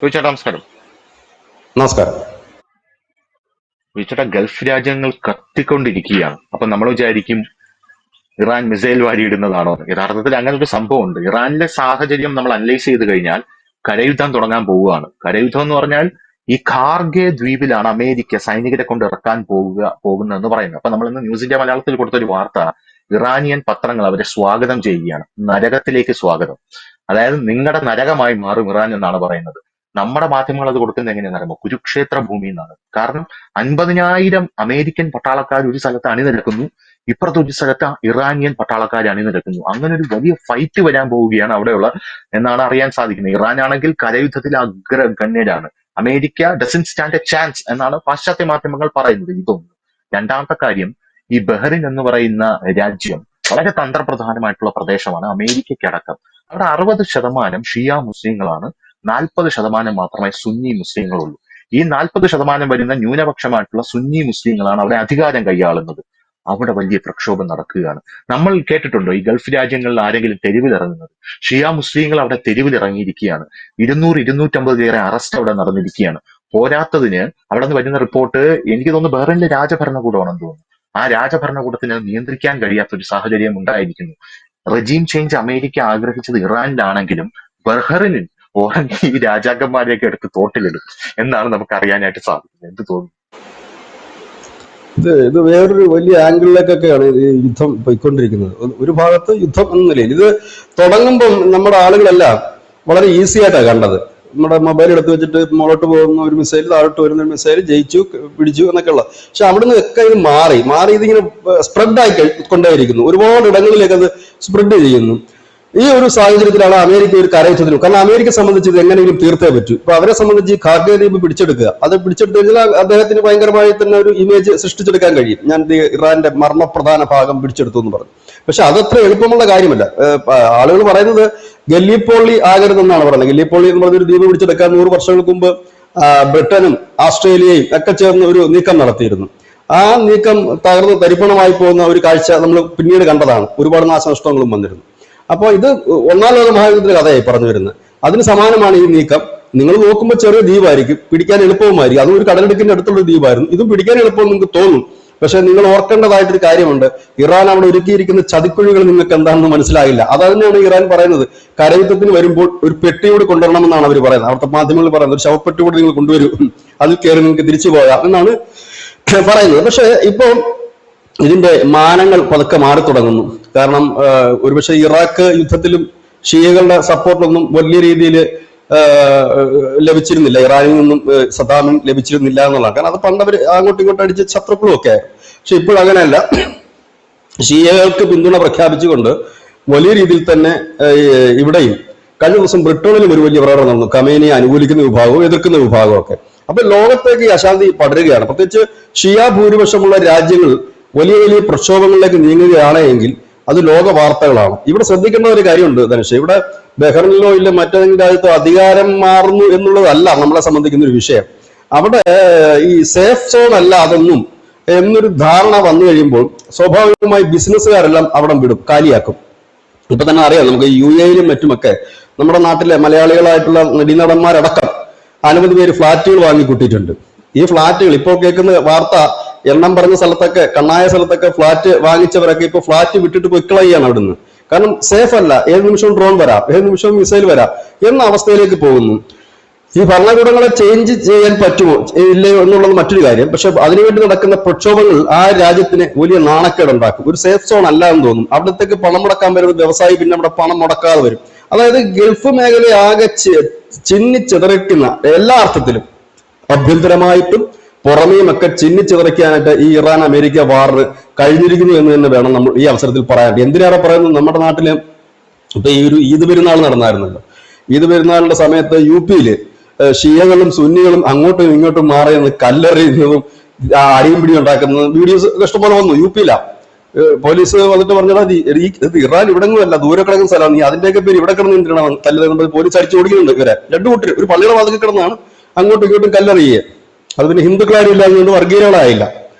ചോദിച്ചേട്ടാ നമസ്കാരം. നമസ്കാരം. ചോദിച്ചേട്ടാ, ഗൾഫ് രാജ്യങ്ങൾ കത്തിക്കൊണ്ടിരിക്കുകയാണ്. അപ്പൊ നമ്മൾ വിചാരിക്കും ഇറാൻ മിസൈൽ വാരിയിടുന്നതാണോ? യഥാർത്ഥത്തിൽ അങ്ങനെ ഒരു സംഭവമുണ്ട്. ഇറാനിലെ സാഹചര്യം നമ്മൾ അനലൈസ് ചെയ്ത് കഴിഞ്ഞാൽ കരയുദ്ധം തുടങ്ങാൻ പോവുകയാണ്. കരയുദ്ധം എന്ന് പറഞ്ഞാൽ ഈ ഖാർഗെ ദ്വീപിലാണ് അമേരിക്ക സൈനികരെ കൊണ്ട് ഇറക്കാൻ പോകുന്നതെന്ന് പറയുന്നത്. അപ്പൊ നമ്മൾ ഇന്ന് ന്യൂസ് ഇന്ത്യ മലയാളത്തിൽ കൊടുത്തൊരു വാർത്ത, ഇറാനിയൻ പത്രങ്ങൾ അവരെ സ്വാഗതം ചെയ്യുകയാണ്. നരകത്തിലേക്ക് സ്വാഗതം. അതായത് നിങ്ങളുടെ നരകമായി മാറും ഇറാൻ എന്നാണ് പറയുന്നത്. നമ്മുടെ മാധ്യമങ്ങൾ അത് കൊടുക്കുന്നത് എങ്ങനെയാണെന്ന് അറിയുമോ? കുരുക്ഷേത്ര ഭൂമി എന്നാണ്. കാരണം 50,000 അമേരിക്കൻ പട്ടാളക്കാർ ഒരു സ്ഥലത്ത് അണിനിരക്കുന്നു, ഇപ്പുറത്തെ ഒരു സ്ഥലത്ത് ഇറാനിയൻ പട്ടാളക്കാർ അണിനിരക്കുന്നു. അങ്ങനെ ഒരു വലിയ ഫൈറ്റ് വരാൻ പോവുകയാണ് അവിടെയുള്ള എന്നാണ് അറിയാൻ സാധിക്കുന്നത്. ഇറാൻ ആണെങ്കിൽ കരയുദ്ധത്തിൽ അഗ്രഗണ്യരാണ്. America doesn't stand a chance എന്നാണ് പാശ്ചാത്യ മാധ്യമങ്ങൾ പറയുന്നത്. ഇതൊന്ന്. രണ്ടാമത്തെ കാര്യം, ഈ ബഹ്റിൻ എന്ന് പറയുന്ന രാജ്യം വളരെ തന്ത്രപ്രധാനമായിട്ടുള്ള പ്രദേശമാണ് അമേരിക്കയ്ക്കടക്കം. അവിടെ 60% ഷിയ മുസ്ലിങ്ങളാണ്, 40% മാത്രമേ സുന്നി മുസ്ലിങ്ങളുള്ളൂ. ഈ 40% വരുന്ന ന്യൂനപക്ഷമായിട്ടുള്ള സുന്നി മുസ്ലിങ്ങളാണ് അവിടെ അധികാരം കൈയാളുന്നത്. അവിടെ വലിയ പ്രക്ഷോഭം നടക്കുകയാണ്. നമ്മൾ കേട്ടിട്ടുണ്ടോ ഈ ഗൾഫ് രാജ്യങ്ങളിൽ ആരെങ്കിലും തെരുവിലിറങ്ങുന്നത്? ഷിയ മുസ്ലിങ്ങൾ അവിടെ തെരുവിലിറങ്ങിയിരിക്കുകയാണ്. 200-250 അറസ്റ്റ് അവിടെ നടന്നിരിക്കുകയാണ്. പോരാത്തതിന് അവിടെ നിന്ന് വരുന്ന റിപ്പോർട്ട്, എനിക്ക് തോന്നുന്നു ബഹ്റിനിലെ രാജഭരണകൂടമാണെന്ന് തോന്നുന്നു, ആ രാജഭരണകൂടത്തിന് നിയന്ത്രിക്കാൻ കഴിയാത്ത ഒരു സാഹചര്യം ഉണ്ടായിരിക്കുന്നു. റെജീം ചേഞ്ച് അമേരിക്ക ആഗ്രഹിച്ചത് ഇറാനിലാണെങ്കിലും ബഹ്റിനിൽ ഓറഞ്ച് ഈ രാജാക്കന്മാരെയൊക്കെ എടുത്ത് തോട്ടിലിടും എന്നാണ് നമുക്ക് അറിയാനായിട്ട് സാധിക്കുന്നത്. എന്ത് തോന്നുന്നു? ഇത് വേറൊരു വലിയ ആംഗിളിലേക്കൊക്കെയാണ് ഈ യുദ്ധം പോയിക്കൊണ്ടിരിക്കുന്നത്. ഒരു ഭാഗത്ത് യുദ്ധം എന്ന നിലയിൽ ഇത് തുടങ്ങുമ്പം നമ്മുടെ ആളുകളെല്ലാം വളരെ ഈസി ആയിട്ടാണ് കണ്ടത്. നമ്മുടെ മൊബൈൽ എടുത്ത് വെച്ചിട്ട് മുകളോട്ട് പോകുന്ന ഒരു മിസൈൽ, താഴോട്ട് വരുന്ന ഒരു മിസൈൽ, ജയിച്ചു പിടിച്ചു എന്നൊക്കെയുള്ള. പക്ഷെ അവിടുന്ന് ഒക്കെ ഇത് മാറി ഇതിങ്ങനെ സ്പ്രെഡായി കൊണ്ടേയിരിക്കുന്നു. ഒരുപാട് ഇടങ്ങളിലേക്ക് അത് സ്പ്രെഡ് ചെയ്യുന്നു. ഈ ഒരു സാഹചര്യത്തിലാണ് അമേരിക്ക ഒരു കരയുദ്ധത്തിനും, കാരണം അമേരിക്കയെ സംബന്ധിച്ച് ഇത് എങ്ങനെയെങ്കിലും തീർത്തേ പറ്റൂ. ഇപ്പൊ അവരെ സംബന്ധിച്ച് ഈ ഖാർഗെ ദ്വീപ് പിടിച്ചെടുക്കുക, അത് പിടിച്ചെടുത്തു കഴിഞ്ഞാൽ അദ്ദേഹത്തിന് ഭയങ്കരമായി തന്നെ ഒരു ഇമേജ് സൃഷ്ടിച്ചെടുക്കാൻ കഴിയും. ഞാൻ ഇറാന്റെ മർമ്മപ്രധാന ഭാഗം പിടിച്ചെടുത്തു എന്ന് പറഞ്ഞു. പക്ഷെ അതത്ര എളുപ്പമുള്ള കാര്യമല്ല. ആളുകൾ പറയുന്നത് ഗല്ലിപ്പോളി ആകരുതെന്നാണ് പറയുന്നത്. ഗല്ലിപ്പോളി എന്ന് പറഞ്ഞൊരു ദ്വീപ് പിടിച്ചെടുക്കാൻ 100 വർഷങ്ങൾക്ക് മുമ്പ് ബ്രിട്ടനും ഓസ്ട്രേലിയയും ഒക്കെ ചേർന്ന് ഒരു നീക്കം നടത്തിയിരുന്നു. ആ നീക്കം തകർന്ന് തരിപ്പണമായി പോകുന്ന ഒരു കാഴ്ച നമ്മൾ പിന്നീട് കണ്ടതാണ്. ഒരുപാട് നാശനഷ്ടങ്ങളും വന്നിരുന്നു. അപ്പോൾ ഇത് ഒന്നാം ലോക മഹായുദ്ധത്തിന്റെ കഥയായി പറഞ്ഞു വരുന്നത്. അതിന് സമാനമാണ് ഈ നീക്കം. നിങ്ങൾ നോക്കുമ്പോൾ ചെറിയ ദ്വീപായിരിക്കും, പിടിക്കാൻ എളുപ്പവുമായിരിക്കും. അതും ഒരു കടലിടുക്കിന്റെ അടുത്തുള്ള ദ്വീപായിരുന്നു. ഇതും പിടിക്കാൻ എളുപ്പം നിങ്ങൾക്ക് തോന്നും. പക്ഷെ നിങ്ങൾ ഓർക്കേണ്ടതായിട്ടൊരു കാര്യമുണ്ട്. ഇറാൻ അവിടെ ഒരുക്കിയിരിക്കുന്ന ചതിക്കുഴികൾ നിങ്ങൾക്ക് എന്താണെന്ന് മനസ്സിലാകില്ല. അത് തന്നെയാണ് ഇറാൻ പറയുന്നത്. കരയുദ്ധത്തിന് വരുമ്പോൾ ഒരു പെട്ടിയോട് കൊണ്ടുവരണമെന്നാണ് അവർ പറയുന്നത്. അവിടുത്തെ മാധ്യമങ്ങൾ പറയുന്നത് ഒരു ശവപ്പെട്ടിയോട് നിങ്ങൾ കൊണ്ടുവരും, അതിൽ കയറി നിങ്ങൾക്ക് തിരിച്ചു പോകാം എന്നാണ് പറയുന്നത്. പക്ഷെ ഇപ്പോൾ ഇതിന്റെ മാനങ്ങൾ പതുക്കെ മാറി തുടങ്ങുന്നു. കാരണം ഒരുപക്ഷെ ഇറാഖ് യുദ്ധത്തിലും ഷിയകളുടെ സപ്പോർട്ടൊന്നും വലിയ രീതിയിൽ ലഭിച്ചിരുന്നില്ല. ഇറാനിൽ നിന്നും സദാമിൻ ലഭിച്ചിരുന്നില്ല എന്നുള്ളതാണ്. കാരണം അത് പണ്ട് അവർ അങ്ങോട്ടും ഇങ്ങോട്ടും അടിച്ച് ശത്രുക്കളും ഒക്കെ ആയിരുന്നു. പക്ഷെ ഇപ്പോൾ അങ്ങനെയല്ല. ഷിയകൾക്ക് പിന്തുണ പ്രഖ്യാപിച്ചുകൊണ്ട് വലിയ രീതിയിൽ തന്നെ ഇവിടെയും കഴിഞ്ഞ ദിവസം ബ്രിട്ടനിലും ഒരു വലിയ പ്രകടനം നടന്നു. ഖമേനിയെ അനുകൂലിക്കുന്ന വിഭാഗവും എതിർക്കുന്ന വിഭാഗവും ഒക്കെ. അപ്പൊ ലോകത്തേക്ക് ഈ അശാന്തി പടരുകയാണ്. പ്രത്യേകിച്ച് ഷിയ ഭൂരിപക്ഷമുള്ള രാജ്യങ്ങൾ വലിയ വലിയ പ്രക്ഷോഭങ്ങളിലേക്ക് നീങ്ങുകയാണ് എങ്കിൽ അത് ലോക വാർത്തകളാണ്. ഇവിടെ ശ്രദ്ധിക്കേണ്ട ഒരു കാര്യമുണ്ട് ധനുഷ്. ഇവിടെ ബഹ്റിനിലോ ഇല്ല മറ്റേതെങ്കിലും രാജ്യത്തോ അധികാരം മാറുന്നു എന്നുള്ളതല്ല നമ്മളെ സംബന്ധിക്കുന്ന ഒരു വിഷയം. അവിടെ ഈ സേഫ് സോൺ അല്ല അതൊന്നും എന്നൊരു ധാരണ വന്നു കഴിയുമ്പോൾ സ്വാഭാവികമായി ബിസിനസ്സുകാരെല്ലാം അവിടെ വിടും, കാലിയാക്കും. ഇപ്പൊ തന്നെ അറിയാം, നമുക്ക് UAE-ലും മറ്റുമൊക്കെ നമ്മുടെ നാട്ടിലെ മലയാളികളായിട്ടുള്ള നടന്മാരടക്കം അനവധി പേര് ഫ്ളാറ്റുകൾ വാങ്ങിക്കൂട്ടിയിട്ടുണ്ട്. ഈ ഫ്ളാറ്റുകൾ ഇപ്പോൾ കേൾക്കുന്ന വാർത്ത, എണ്ണം പറഞ്ഞ സ്ഥലത്തൊക്കെ, കണ്ണായ സ്ഥലത്തൊക്കെ ഫ്ളാറ്റ് വാങ്ങിച്ചവരൊക്കെ ഇപ്പൊ ഫ്ളാറ്റ് വിട്ടിട്ട് പൊയ്ക്കളയാണ് അവിടുന്ന്. കാരണം സേഫ് അല്ല, ഏത് നിമിഷവും ഡ്രോൺ വരാം, ഏത് നിമിഷവും മിസൈൽ വരാം എന്ന അവസ്ഥയിലേക്ക് പോകുന്നു. ഈ ഭരണകൂടങ്ങളെ ചേഞ്ച് ചെയ്യാൻ പറ്റുമോ ഇല്ലയോ എന്നുള്ളത് മറ്റൊരു കാര്യം. പക്ഷെ അതിനുവേണ്ടി നടക്കുന്ന പ്രക്ഷോഭങ്ങൾ ആ രാജ്യത്തിന് വലിയ നാണക്കേടുണ്ടാക്കും. ഒരു സേഫ് സോൺ അല്ല എന്ന് തോന്നും. അവിടത്തേക്ക് പണം മുടക്കാൻ വരുന്ന വ്യവസായി പിന്നെ അവിടെ പണം മുടക്കാതെ വരും. അതായത് ഗൾഫ് മേഖലയെ ആകെ ചിന്നിച്ചിതറിക്കുന്ന എല്ലാ അർത്ഥത്തിലും, ആഭ്യന്തരമായിട്ടും പുറമേയും ഒക്കെ ചിന്നിച്ചിതറിക്കാനായിട്ട് ഈ ഇറാൻ അമേരിക്ക വാർ കഴിഞ്ഞിരിക്കുന്നു എന്ന് തന്നെ വേണം നമ്മൾ ഈ അവസരത്തിൽ പറയാൻ. എന്തിനാണ് പറയുന്നത്? നമ്മുടെ നാട്ടില് ഇപ്പൊ ഈ ഒരു ഈദ് പെരുന്നാൾ നടന്നായിരുന്നല്ലോ. ഈദ് പെരുന്നാളിന്റെ സമയത്ത് UP-യില് ഷിയകളും സുന്നികളും അങ്ങോട്ടും ഇങ്ങോട്ടും മാറി നിന്ന് കല്ലെറിയുന്നതും അടിയും പിടിയും ഉണ്ടാക്കുന്നതും വീഡിയോസ് ഇഷ്ടംപോലെ വന്നു. UP-യിലാ പോലീസ് വന്നിട്ട് പറഞ്ഞാൽ ഇറാൻ ഇവിടെങ്ങുമല്ല, ദൂരെ കിടക്കുന്ന സ്ഥലമാണ്, നീ അതിന്റെയൊക്കെ പേര് ഇവിടെ കിടന്ന് എന്തിനാണ് കല്ലെറിയുന്നത്? പോലീസ് അടിച്ചു ഓടിക്കുന്നുണ്ട് ഇവരെ. രണ്ടു കൂട്ടർ ഒരു പള്ളിയുടെ വാതിൽ കിടന്നാണ് അങ്ങോട്ടും ഇങ്ങോട്ടും കല്ലെറിയുക. അത് പിന്നെ ഹിന്ദുക്കളാരും ഇല്ലാത്തതുകൊണ്ട് വർഗീയകളായില്ല.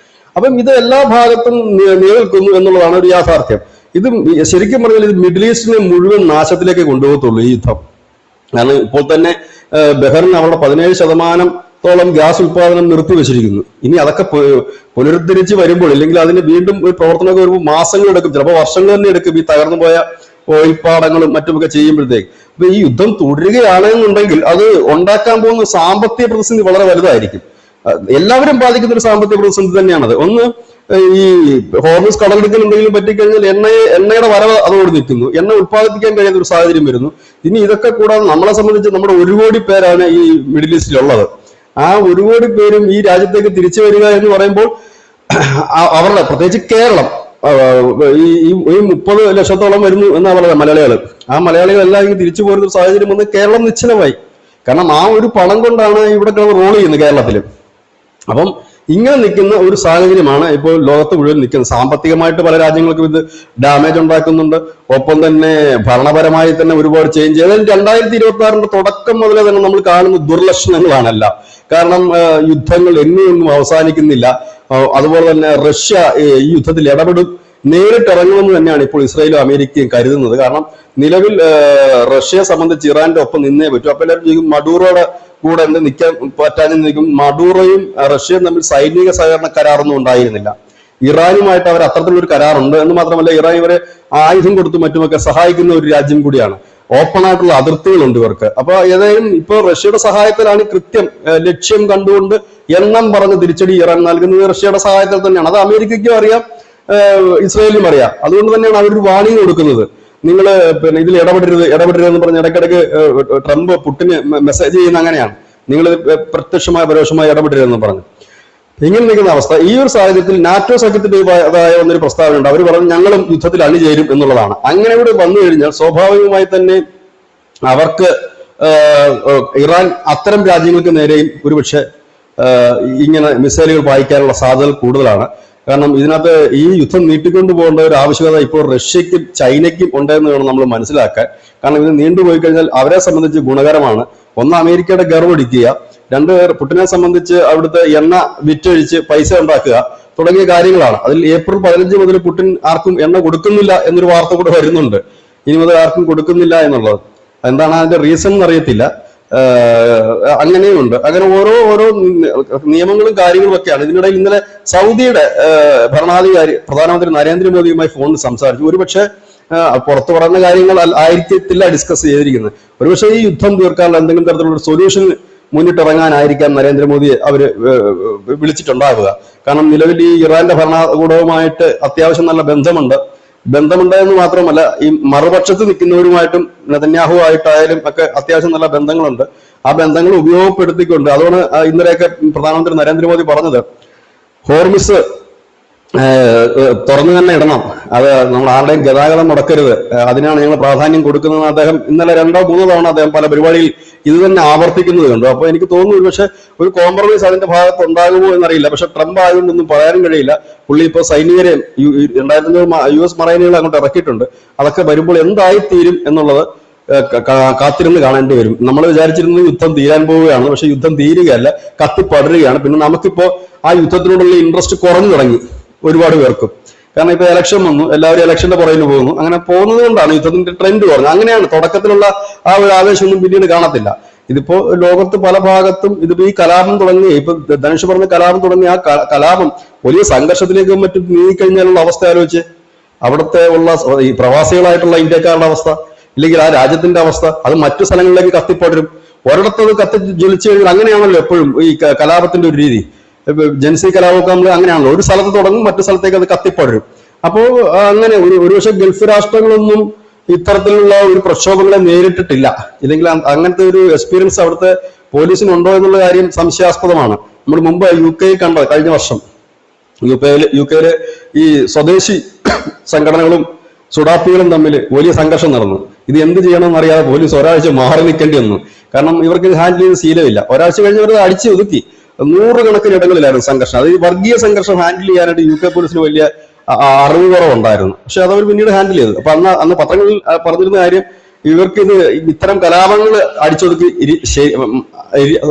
അപ്പം ഇത് എല്ലാ ഭാഗത്തും നിലനിൽക്കുന്നു എന്നുള്ളതാണ് ഒരു യാഥാർത്ഥ്യം. ഇത് ശരിക്കും പറഞ്ഞാൽ ഇത് മിഡിൽ ഈസ്റ്റിനെ മുഴുവൻ നാശത്തിലേക്ക് കൊണ്ടുപോകത്തുള്ളൂ ഈ യുദ്ധം. കാരണം ഇപ്പോൾ തന്നെ ബഹ്റിൻ അവരുടെ 17% ഗ്യാസ് ഉൽപാദനം നിർത്തിവെച്ചിരിക്കുന്നു. ഇനി അതൊക്കെ പുനരുദ്ധരിച്ച് വരുമ്പോൾ, ഇല്ലെങ്കിൽ അതിന് വീണ്ടും ഒരു പ്രവർത്തനമൊക്കെ വരുമ്പോൾ മാസങ്ങൾ എടുക്കും, ചിലപ്പോൾ വർഷങ്ങൾ തന്നെ എടുക്കും, ഈ തകർന്നു പോയ ഓയിൽ പാടങ്ങളും മറ്റുമൊക്കെ ചെയ്യുമ്പോഴത്തേക്ക്. അപ്പൊ ഈ യുദ്ധം തുടരുകയാണെന്നുണ്ടെങ്കിൽ അത് ഉണ്ടാക്കാൻ പോകുന്ന സാമ്പത്തിക പ്രതിസന്ധി വളരെ വലുതായിരിക്കും. എല്ലാവരും ബാധിക്കുന്ന ഒരു സാമ്പത്തിക പ്രതിസന്ധി തന്നെയാണത്. ഒന്ന്, ഈ ഹോർമസ് കടലിടുക്കൽ എന്തെങ്കിലും പറ്റിക്കഴിഞ്ഞാൽ എണ്ണയുടെ വരവ് അതോട് നിൽക്കുന്നു, എണ്ണ ഉത്പാദിപ്പിക്കാൻ കഴിയാത്ത ഒരു സാഹചര്യം വരുന്നു. ഇനി ഇതൊക്കെ കൂടാതെ നമ്മളെ സംബന്ധിച്ച് നമ്മുടെ 1 കോടി പേരാണ് ഈ മിഡിൽ ഈസ്റ്റിലുള്ളത്. ആ 1 കോടി പേരും ഈ രാജ്യത്തേക്ക് തിരിച്ചു വരിക എന്ന് പറയുമ്പോൾ അവരുടെ, പ്രത്യേകിച്ച് കേരളം, ഈ 30 ലക്ഷത്തോളം വരുന്നു എന്നാ പറയുന്നത് മലയാളികൾ. ആ മലയാളികളെല്ലാം ഇങ്ങനെ തിരിച്ചു പോരുന്ന ഒരു സാഹചര്യം വന്ന് കേരളം നിശ്ചലമായി. കാരണം ആ ഒരു പണം കൊണ്ടാണ് ഇവിടെ റോൾ ചെയ്യുന്നത് കേരളത്തില്. അപ്പം ഇങ്ങനെ നിൽക്കുന്ന ഒരു സാഹചര്യമാണ് ഇപ്പോൾ ലോകത്ത് മുഴുവൻ നിൽക്കുന്നത്. സാമ്പത്തികമായിട്ട് പല രാജ്യങ്ങൾക്കും ഇത് ഡാമേജ് ഉണ്ടാക്കുന്നുണ്ട്. ഒപ്പം തന്നെ ഭരണപരമായി തന്നെ ഒരുപാട് ചേഞ്ച്. ഏതായാലും 2026 തുടക്കം മുതലേ തന്നെ നമ്മൾ കാണുന്ന ദുർലക്ഷണങ്ങളാണല്ല. കാരണം യുദ്ധങ്ങൾ എങ്ങനെയൊന്നും അവസാനിക്കുന്നില്ല. അതുപോലെ തന്നെ റഷ്യ ഈ യുദ്ധത്തിൽ നേരിട്ടിറങ്ങുമെന്ന് തന്നെയാണ് ഇപ്പോൾ ഇസ്രായേലും അമേരിക്കയും കരുതുന്നത്. കാരണം നിലവിൽ റഷ്യയെ സംബന്ധിച്ച് ഇറാന്റെ ഒപ്പം നിന്നേ പറ്റൂ. അപ്പൊ എല്ലാവരും ചോദിക്കും മഡൂറോയുടെ കൂടെ എന്ത് നിൽക്കാൻ പറ്റാനും നിൽക്കും. മഡൂറോയും റഷ്യയും തമ്മിൽ സൈനിക സഹകരണ കരാറൊന്നും ഉണ്ടായിരുന്നില്ല. ഇറാനുമായിട്ട് അവർ അത്തരത്തിലൊരു കരാറുണ്ട് എന്ന് മാത്രമല്ല, ഇറാൻ ഇവരെ ആയുധം കൊടുത്തും മറ്റുമൊക്കെ സഹായിക്കുന്ന ഒരു രാജ്യം കൂടിയാണ്. ഓപ്പൺ ആയിട്ടുള്ള അതിർത്തികളുണ്ട് ഇവർക്ക്. അപ്പൊ ഏതായാലും ഇപ്പൊ റഷ്യയുടെ സഹായത്തിലാണ് കൃത്യം ലക്ഷ്യം കണ്ടുകൊണ്ട് എണ്ണം പറഞ്ഞ് തിരിച്ചടി ഇറാൻ നൽകുന്നത് റഷ്യയുടെ സഹായത്തിൽ തന്നെയാണ്. അത് അമേരിക്കയ്ക്കും അറിയാം, ഇസ്രായേലിനും അറിയാം. അതുകൊണ്ട് തന്നെയാണ് അവരൊരു വാണിംഗ് കൊടുക്കുന്നത്. നിങ്ങൾ പിന്നെ ഇതിൽ ഇടപെടരുതെന്ന് പറഞ്ഞ് ഇടയ്ക്കിടയ്ക്ക് ട്രംപ് പുട്ടിന് മെസ്സേജ് ചെയ്യുന്ന അങ്ങനെയാണ്, നിങ്ങൾ പ്രത്യക്ഷമായ പരോക്ഷമായി ഇടപെടരുതെന്ന് പറഞ്ഞു. ഇങ്ങനെ നിൽക്കുന്ന അവസ്ഥ. ഈ ഒരു സാഹചര്യത്തിൽ നാറ്റോ സഖ്യത്തിൻ്റെതായ ഒന്നൊരു പ്രസ്താവനയുണ്ട്. അവർ പറഞ്ഞു ഞങ്ങളും യുദ്ധത്തിൽ അണിചേരും എന്നുള്ളതാണ്. അങ്ങനെ ഇവിടെ വന്നു കഴിഞ്ഞാൽ സ്വാഭാവികമായി തന്നെ അവർക്ക് ഇറാൻ അത്തരം രാജ്യങ്ങൾക്ക് നേരെയും ഒരുപക്ഷെ ഇങ്ങനെ മിസൈലുകൾ പായിക്കാനുള്ള സാധ്യത കൂടുതലാണ്. കാരണം ഇതിനകത്ത് ഈ യുദ്ധം നീട്ടിക്കൊണ്ടു പോകേണ്ട ഒരു ആവശ്യകത ഇപ്പോൾ റഷ്യക്കും ചൈനയ്ക്കും ഉണ്ടെന്ന് വേണം നമ്മൾ മനസ്സിലാക്കാൻ. കാരണം ഇത് നീണ്ടുപോയി കഴിഞ്ഞാൽ അവരെ സംബന്ധിച്ച് ഗുണകരമാണ്. ഒന്ന്, അമേരിക്കയുടെ ഗർവടിക്കുക. 2, പുടിനെ സംബന്ധിച്ച് അവിടുത്തെ എണ്ണ വിറ്റഴിച്ച് പൈസ ഉണ്ടാക്കുക തുടങ്ങിയ കാര്യങ്ങളാണ്. അതിൽ ഏപ്രിൽ 15 മുതൽ പുടിൻ ആർക്കും എണ്ണ കൊടുക്കുന്നില്ല എന്നൊരു വാർത്ത കൂടെ വരുന്നുണ്ട്. ഇനി മുതൽ ആർക്കും കൊടുക്കുന്നില്ല എന്നുള്ളത് എന്താണ് അതിന്റെ റീസൺ എന്നറിയത്തില്ല. അങ്ങനെയുണ്ട്. അങ്ങനെ ഓരോ നിയമങ്ങളും കാര്യങ്ങളും ഒക്കെയാണ്. ഇതിനിടയിൽ ഇന്നലെ സൗദിയുടെ ഭരണാധികാരി പ്രധാനമന്ത്രി നരേന്ദ്രമോദിയുമായി ഫോണിൽ സംസാരിച്ചു. ഒരുപക്ഷെ പുറത്തു പറയുന്ന കാര്യങ്ങൾ ആയിരിക്കത്തില്ല ഡിസ്കസ് ചെയ്തിരിക്കുന്നത്. ഒരുപക്ഷെ ഈ യുദ്ധം തീർക്കാനുള്ള എന്തെങ്കിലും തരത്തിലുള്ള സൊല്യൂഷൻ മുന്നിട്ടിറങ്ങാനായിരിക്കാം നരേന്ദ്രമോദിയെ അവര് വിളിച്ചിട്ടുണ്ടാവുക. കാരണം നിലവിൽ ഈ ഇറാന്റെ ഭരണകൂടവുമായിട്ട് അത്യാവശ്യം നല്ല ബന്ധമുണ്ട് എന്ന് മാത്രമല്ല, ഈ മറുപക്ഷത്ത് നിൽക്കുന്നവരുമായിട്ടും നെതന്യാഹുവായിട്ടായാലും ഒക്കെ അത്യാവശ്യം നല്ല ബന്ധങ്ങളുണ്ട്. ആ ബന്ധങ്ങൾ ഉപയോഗപ്പെടുത്തിക്കൊണ്ട് അതുകൊണ്ട് ഇന്നലെയൊക്കെ പ്രധാനമന്ത്രി നരേന്ദ്രമോദി പറഞ്ഞത് ഹോർമിസ് തുറന്നു തന്നെ ഇടണം, അത് നമ്മൾ ആരുടെയും ഗതാഗതം മുടക്കരുത്, അതിനാണ് ഞങ്ങൾ പ്രാധാന്യം കൊടുക്കുന്നത്. അദ്ദേഹം ഇന്നലെ 2 3 തവണ അദ്ദേഹം പല പരിപാടിയിൽ ഇത് തന്നെ ആവർത്തിക്കുന്നത് കണ്ടു. അപ്പൊ എനിക്ക് തോന്നുന്നു പക്ഷെ ഒരു കോംപ്രമൈസ് അതിന്റെ ഭാഗത്ത് ഉണ്ടാകുമോ എന്നറിയില്ല. പക്ഷെ ട്രംപ് ആയതുകൊണ്ടൊന്നും പറയാനും കഴിയില്ല. പുള്ളി ഇപ്പോൾ സൈനികരെ 2005 US മറൈനുകൾ അങ്ങോട്ട് ഇറക്കിയിട്ടുണ്ട്. അതൊക്കെ വരുമ്പോൾ എന്തായിത്തീരും എന്നുള്ളത് കാത്തിരുന്ന് കാണേണ്ടി വരും. നമ്മൾ വിചാരിച്ചിരുന്നത് യുദ്ധം തീരാൻ പോവുകയാണ്, പക്ഷെ യുദ്ധം തീരുകയല്ല, കത്തിപ്പടരുകയാണ്. പിന്നെ നമുക്കിപ്പോ ആ യുദ്ധത്തിനോടുള്ള ഇൻട്രസ്റ്റ് കുറഞ്ഞു തുടങ്ങി ഒരുപാട് പേർക്കും. കാരണം ഇപ്പൊ ഇലക്ഷൻ വന്നു, എല്ലാവരും ഇലക്ഷന്റെ പുറകിൽ പോകുന്നു. അങ്ങനെ പോകുന്നത് കൊണ്ടാണ് യുദ്ധത്തിന്റെ ട്രെൻഡ് കുറഞ്ഞത്. അങ്ങനെയാണ് തുടക്കത്തിലുള്ള ആ ഒരു ആവേശമൊന്നും പിന്നീട് കാണത്തില്ല. ഇതിപ്പോ ലോകത്ത് പല ഭാഗത്തും ഇതിപ്പോ ഈ കലാപം തുടങ്ങി, ഇപ്പൊ ധനുഷ് പറഞ്ഞ കലാപം തുടങ്ങി ആ കലാപം വലിയ സംഘർഷത്തിലേക്കും മറ്റും നീങ്ങിക്കഴിഞ്ഞാലുള്ള അവസ്ഥ ആലോചിച്ച്, അവിടുത്തെ ഉള്ള ഈ പ്രവാസികളായിട്ടുള്ള ഇന്ത്യക്കാരുടെ അവസ്ഥ, ഇല്ലെങ്കിൽ ആ രാജ്യത്തിന്റെ അവസ്ഥ, അത് മറ്റു സ്ഥലങ്ങളിലേക്ക് കത്തിപ്പടരും. ഒരിടത്തത് കത്തി ജ്വലിച്ചു കഴിഞ്ഞാൽ അങ്ങനെയാണല്ലോ എപ്പോഴും ഈ കലാപത്തിന്റെ ഒരു രീതി. ജൻസി കലാപമൊക്കെ നമ്മൾ അങ്ങനെയാണല്ലോ, ഒരു സ്ഥലത്ത് തുടങ്ങും മറ്റു സ്ഥലത്തേക്ക് അത് കത്തിപ്പടരും. അപ്പോ അങ്ങനെ ഒരുപക്ഷെ ഗൾഫ് രാഷ്ട്രങ്ങളൊന്നും ഇത്തരത്തിലുള്ള ഒരു പ്രക്ഷോഭങ്ങളെ നേരിട്ടിട്ടില്ല. ഇല്ലെങ്കിൽ അങ്ങനത്തെ ഒരു എക്സ്പീരിയൻസ് അവിടുത്തെ പോലീസിനുണ്ടോ എന്നുള്ള കാര്യം സംശയാസ്പദമാണ്. നമ്മൾ മുമ്പ് UK കണ്ട കഴിഞ്ഞ വർഷം യുകെയില് ഈ സ്വദേശി സംഘടനകളും സുഡാപ്പികളും തമ്മിൽ വലിയ സംഘർഷം നടന്നു. ഇത് എന്ത് ചെയ്യണമെന്ന് അറിയാതെ പോലീസ് ഒരാഴ്ച മാറി നിൽക്കേണ്ടി വന്നു. കാരണം ഇവർക്ക് ഹാൻഡിൽ ചെയ്ത് ശീലമില്ല. ഒരാഴ്ച കഴിഞ്ഞവർ അടിച്ചു ഒതുക്കി. 100 കണക്കിന് ഇടങ്ങളിലായിരുന്നു സംഘർഷം. അത് ഈ വർഗീയ സംഘർഷം ഹാൻഡിൽ ചെയ്യാനായിട്ട് UK പോലീസിന് വലിയ അറിവ് കുറവുണ്ടായിരുന്നു. പക്ഷെ അതവർ പിന്നീട് ഹാൻഡിൽ ചെയ്തു. അപ്പൊ അന്ന് പത്രങ്ങളിൽ പറഞ്ഞിരുന്ന കാര്യം, ഇവർക്ക് ഇത്തരം കലാപങ്ങൾ അടിച്ചൊതുക്കി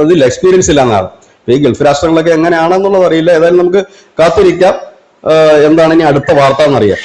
അതിൽ എക്സ്പീരിയൻസ് ഇല്ല എന്നാണ്. ഈ ഗൾഫ് രാഷ്ട്രങ്ങളൊക്കെ എങ്ങനെയാണെന്നുള്ളത് അറിയില്ല. ഏതായാലും നമുക്ക് കാത്തിരിക്കാം എന്താണ് ഇനി അടുത്ത വാർത്ത എന്നറിയാം.